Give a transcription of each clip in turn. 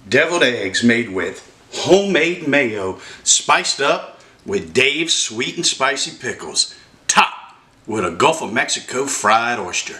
deviled eggs made with homemade mayo, spiced up with Dave's sweet and spicy pickles, topped with a Gulf of Mexico fried oyster.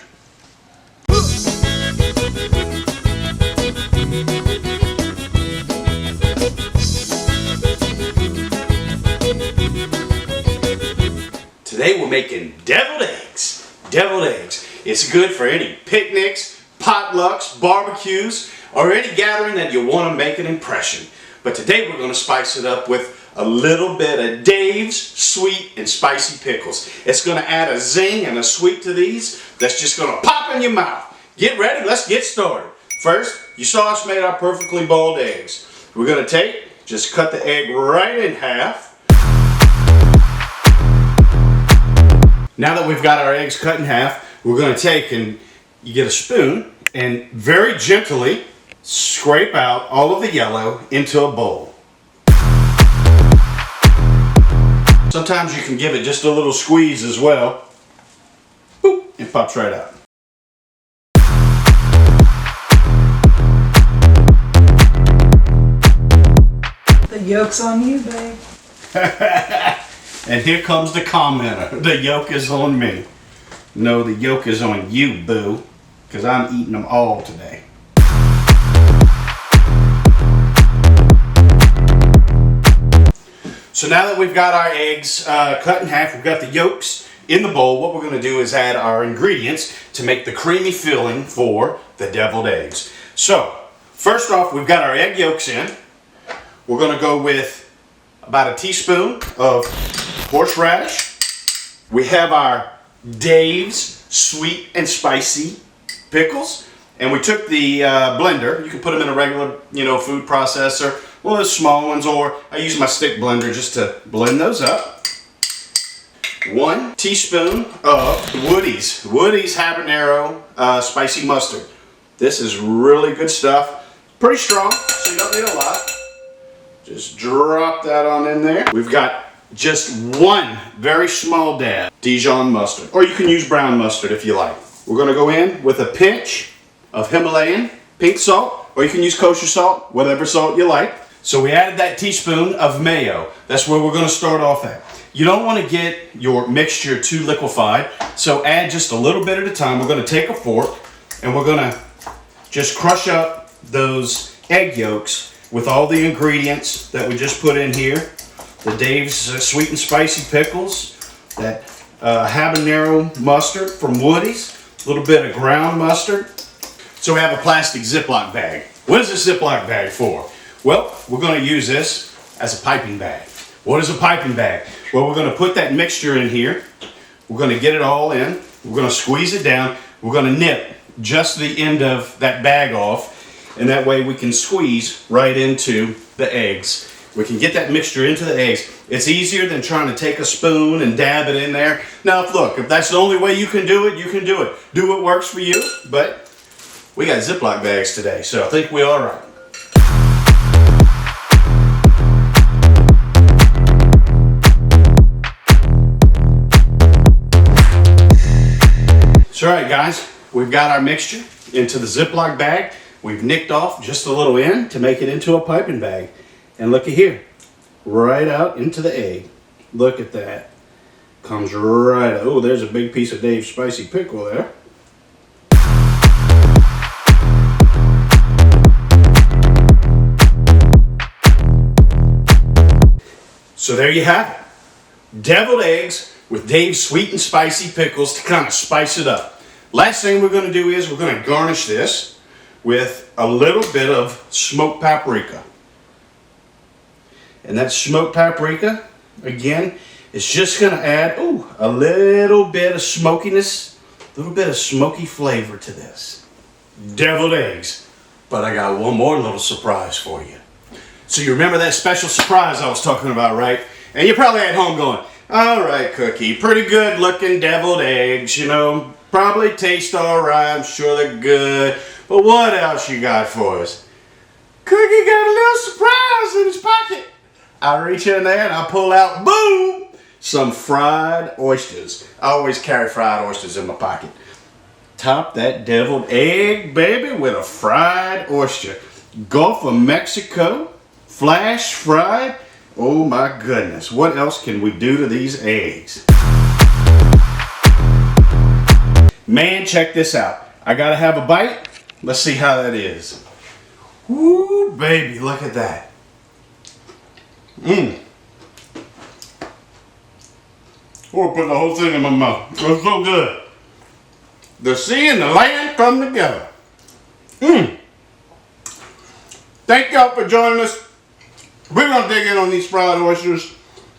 Today we're making deviled eggs. Deviled eggs. It's good for any picnics, potlucks, barbecues, or any gathering that you want to make an impression. But today we're going to spice it up with a little bit of Dave's sweet and spicy pickles. It's going to add a zing and a sweet to these that's just going to pop in your mouth. Get ready, let's get started. First, you saw us made our perfectly boiled eggs. We're going to just cut the egg right in half. Now that we've got our eggs cut in half, we're going to take and you get a spoon and very gently scrape out all of the yellow into a bowl. Sometimes you can give it just a little squeeze as well. Boop, it pops right out. The yolk's on you, babe. And here comes the commenter. The yolk is on me. No, the yolk is on you, boo. Because I'm eating them all today. So now that we've got our eggs cut in half, we've got the yolks in the bowl, what we're going to do is add our ingredients to make the creamy filling for the deviled eggs. So, first off, we've got our egg yolks in. We're going to go with about a teaspoon of horseradish. We have our Dave's sweet and spicy pickles, and we took the blender. You can put them in a regular, food processor, one of the small ones, or I use my stick blender just to blend those up. 1 teaspoon of Woody's habanero spicy mustard. This is really good stuff. Pretty strong, so you don't need a lot. Just drop that on in there. We've got just 1 very small dab Dijon mustard, or you can use brown mustard if you like. We're going to go in with a pinch of Himalayan pink salt, or you can use kosher salt, whatever salt you like. So we added that teaspoon of mayo. That's where we're going to start off at. You don't want to get your mixture too liquefied, so add just a little bit at a time. We're going to take a fork and we're going to just crush up those egg yolks with all the ingredients that we just put in here. The Dave's sweet and spicy pickles, that habanero mustard from Woody's, a little bit of ground mustard. So we have a plastic Ziploc bag. What is a Ziploc bag for? Well, we're going to use this as a piping bag. What is a piping bag? Well, we're going to put that mixture in here. We're going to get it all in. We're going to squeeze it down. We're going to nip just the end of that bag off, and that way we can squeeze right into the eggs. We can get that mixture into the eggs. It's easier than trying to take a spoon and dab it in there. Now, look, if that's the only way you can do it, you can do it. Do what works for you, but we got Ziploc bags today, so I think we're all right. So, all right, guys, we've got our mixture into the Ziploc bag. We've nicked off just a little end to make it into a piping bag. And look at here, right out into the egg. Look at that. Comes right out. Oh, there's a big piece of Dave's spicy pickle there. So there you have it. Deviled eggs with Dave's sweet and spicy pickles to kind of spice it up. Last thing we're going to do is we're going to garnish this with a little bit of smoked paprika. And that smoked paprika, again, is just going to add a little bit of smokiness, a little bit of smoky flavor to this. Deviled eggs. But I got one more little surprise for you. So you remember that special surprise I was talking about, right? And you're probably at home going, all right, Cookie, pretty good looking deviled eggs, probably taste all right, I'm sure they're good. But what else you got for us? Cookie got a little surprise in his pocket. I reach in there and I pull out, boom, some fried oysters. I always carry fried oysters in my pocket. Top that deviled egg, baby, with a fried oyster. Gulf of Mexico, flash fried. Oh my goodness, what else can we do to these eggs? Man, check this out. I gotta have a bite. Let's see how that is. Woo, baby, look at that. Mmm. Or put the whole thing in my mouth. It's so good. The sea and the land come together. Mmm. Thank y'all for joining us. We're gonna dig in on these fried oysters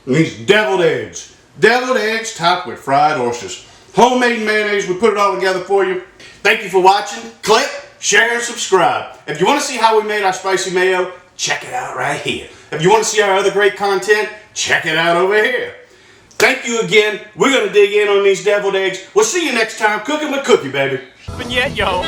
and these deviled eggs. Deviled eggs topped with fried oysters. Homemade mayonnaise, we put it all together for you. Thank you for watching. Click, share, and subscribe. If you want to see how we made our spicy mayo, check it out right here. If you want to see our other great content, check it out over here. Thank you again. We're going to dig in on these deviled eggs. We'll see you next time. Cooking with Cookie, baby. Yet, yo.